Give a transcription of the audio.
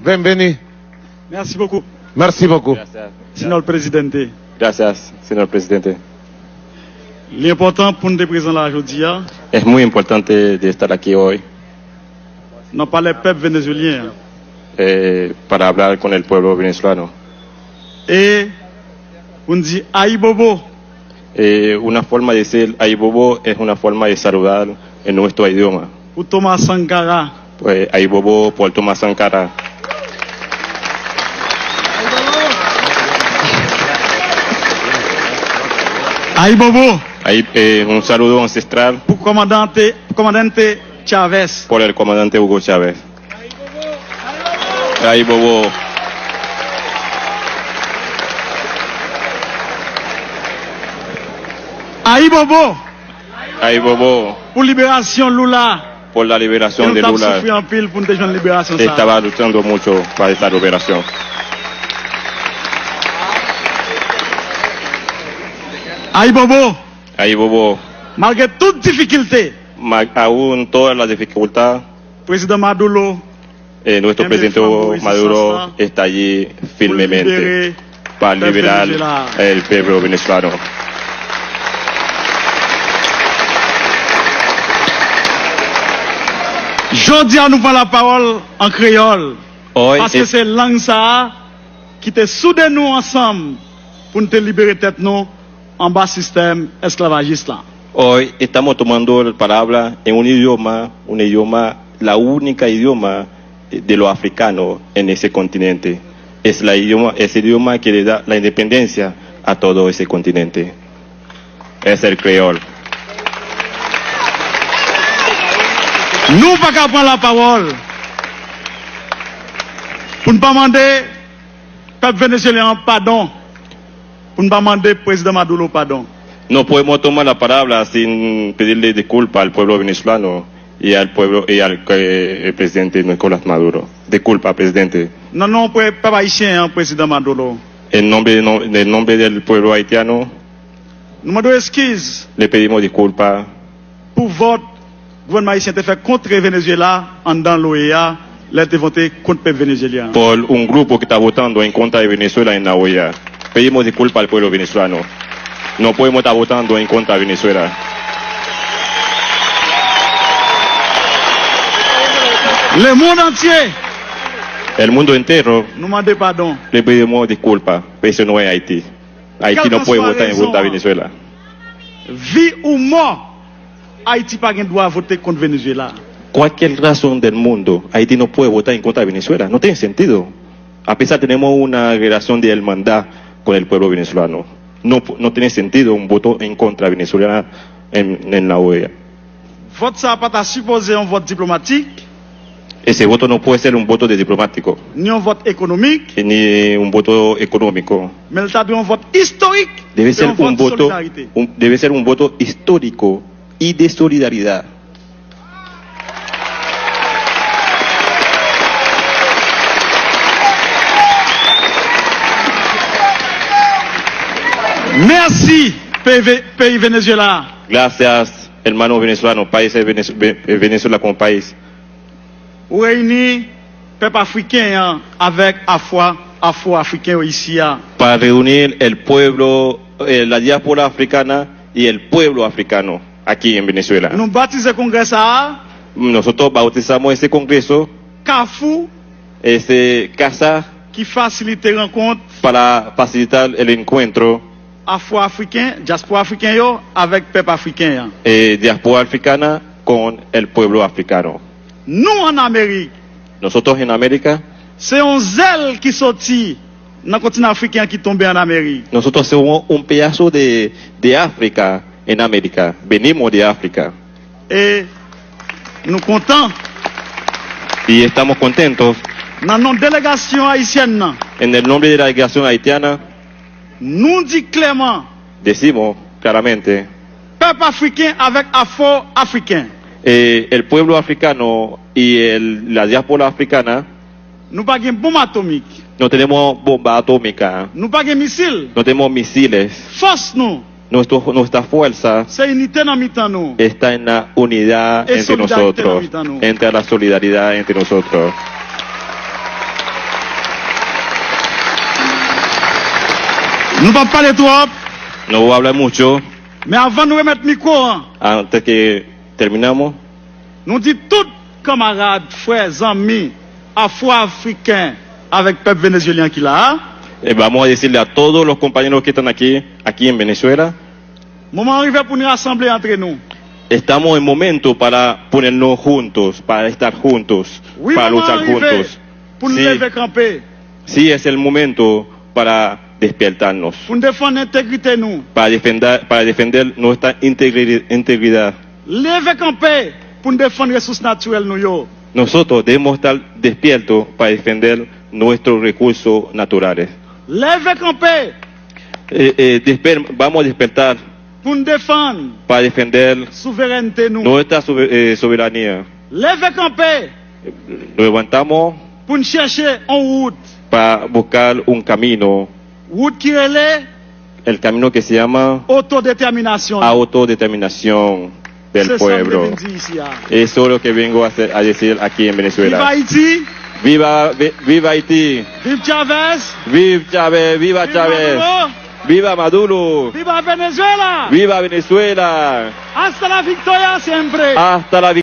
Bienvenido. Merci beaucoup. Merci beaucoup. Gracias. Señor Presidente, Gracias, señor presidente. l'important pour nous présenter là aujourd'hui, Es muy importante de estar aquí hoy non pas les peuples vénézuéliens. para hablar con el pueblo venezolano. Et on dit Aïe Bobo. Una forma de decir ay bobo es una forma de saludar en nuestro idioma. Pour Thomas Sankara. Pues ay bobo por Thomas Sankara. Aïe Bobo. Hay un saludo ancestral Pour commandante Chavez. por el comandante Hugo Chávez. Ay bobo. Aïe Bobo. Ay bobo Pour libération Lula. por la liberación de Nous avons Lula. souffert en pile pour nous joindre libération. ça. Estaba luchando mucho para esta liberación. Aïe Bobo. Ay bobo. Malgré toute difficulté, Aún todas las dificultades, président Maduro nuestro Siempre presidente fue Maduro Moisés está allí pour firmemente libérer para el liberar Venezuela. el pueblo venezolano. Jodi à nous prend la parole en créole. Hoy, Parce que c'est langue ça qui te soude nous ensemble pour nous te libérer tête nous en bas système esclavagiste là. hoy estamos tomando la palabra en un idioma, la única idioma de los africanos en ese continente. Es ese idioma que le da la independencia a todo ese continente. Es el creol. Nous pas qu'à prendre la parole pour ne pas demander peuple vénézuélien pardon, pour ne pas demander président Maduro pardon. No podemos tomar la palabra sin pedirle disculpas al pueblo venezolano y al pueblo y al el presidente Nicolás Maduro. Disculpa, presidente. Non, non, peuple haïtien, président Maduro. En nombre del pueblo haitiano, Nous demandons excuses le pedimos disculpas pour votre gouvernement haïtien te fait contre le Venezuela en dans l'OEA, là te voté contre le peuple vénézuélien. por un grupo que está votando en contra de Venezuela en la OEA. Pedimos disculpas al pueblo venezolano. No podemos estar votando en contra de Venezuela. Le monde entier El mundo entero nous demande pardon. le pedimos disculpas, pero eso no es Haití. Haití no puede votar en contra de Venezuela. Vie ou mort, Haïti pas gain droit à voter contre Venezuela. Cualquier razón del mundo, Haití no puede votar en contra de Venezuela. No tiene sentido. A pesar tenemos una relación de hermandad con el pueblo venezolano. No tiene sentido un voto en contra de Venezuela en la OEA. Vote ça pas supposé un vote diplomatique, Ese voto no puede ser un voto de diplomático, ni un vote économique, ni un voto económico. mais il doit un vote historique. Debe et ser un un vote de voto, solidarité. debe ser un voto histórico y de solidaridad. Merci, pays Venezuela. Gracias, hermanos venezolanos, países Venezuela como país. Ou réunir peuple africain avec afro-africain ici. Para reunir el pueblo, la diáspora africana y el pueblo africano aquí en Venezuela. Nous baptisons congrès ça, Nosotros bautizamos ese congreso, Carrefour, ese casa, qui facilite rencontre para facilitar el encuentro afro-africain, diaspora africain yo, avec peuple africain. diáspora africana con el pueblo africano. Nous en Amérique, Nosotros en América, c'est un zèle qui sortit dans le continent africain qui tombait en Amérique. nosotros somos un pedazo de África en América. Venimos de África Et nous comptons y estamos contentos. dans nos délégations haïtiennes, En el nombre de la delegación haitiana, nous dit clairement, decimos claramente, peuple africain avec afro-africain. el pueblo africano y la diáspora africana Nous pas de bombe atomique, no tenemos bomba atómica, nous pas de missile. no tenemos misiles. Force nous, Nuestra fuerza c'est unité dans mi-temps nous. está en la unidad Es entre solidaridad nosotros, entre nosotros. entre la solidaridad entre nosotros. Nous ne pas parler trop, No voy a hablar mucho mais avant de nous remettre le micro, hein, antes que terminamos. nous disons tous camarades, frères, amis, afro-africains avec le peuple vénézuélien qui l'a. Vamos a decirle a todos los compañeros que están aquí en Venezuela, Moment arrivé pour nous rassembler entre nous. estamos en momento para ponernos juntos, para estar juntos, Oui, para moment luchar arrivé juntos. pour nous Sí, lever camper, sí, es el momento para despertarnos, pour nous défendre l'intégrité nous. para defender nuestra integridad. Lever camper pour nous défendre les ressources naturelles nous yo. Nosotros debemos estar despiertos para defender nuestros recursos naturales. Lever camper Vamos a despertar pour nous défendre para defender la souveraineté nous. nuestra soberanía. Lever camper Nos levantamos pour nous chercher en route. para buscar un camino, Route qui relève el camino que se llama autodétermination. autodeterminación del C'est ça que je pueblo. viens dire ici, ah. Eso es lo que vengo a decir aquí en Viva Venezuela. Haïti, Viva Haití, vive Chavez, viva Chávez, viva vive Chávez, Maduro, viva Maduro, viva Venezuela. viva Venezuela, Hasta la victoria siempre. hasta la victoria.